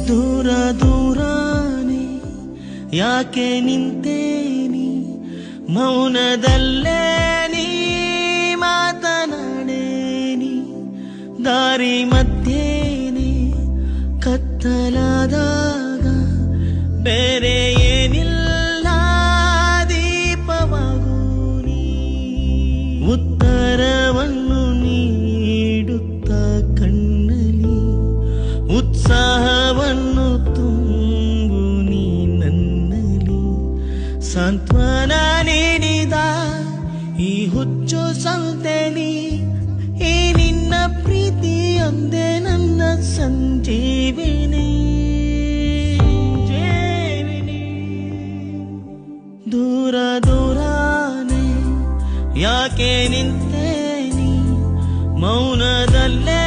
ದೂರ ದೂರಾನೆ ಯಾಕೆ ನಿಂತೇನಿ, ಮೌನದಲ್ಲೇ ನೀ ಮಾತನಾಡೇನಿ. ದಾರಿ ಮಧ್ಯೇನೆ ಕತ್ತಲಾದಾಗ ಬೇರೆ ಏನಿಲ್ಲ ದೀಪವಾಗೂ ನೀ. ಉತ್ತರವನ್ನು ನೀಡುತ್ತ ಕಣ್ಣಲಿ ಉತ್ಸಾಹವನ್ನು ತುಂಬು ನೀ ನನ್ನಲ್ಲಿ. ಸಾಂತ್ವನ ನೀಡಿದ ಈ ಹುಚ್ಚು ಸಂತೆಲಿ ಈ ನಿನ್ನ ಪ್ರೀತಿಯೊಂದೇ ನನ್ನ ಸಂಜೀವಿನಿ. ದೂರ ದೂರಾನೆ ಯಾಕೆ ನಿಂತೇನಿ, ಮೌನದಲ್ಲೇ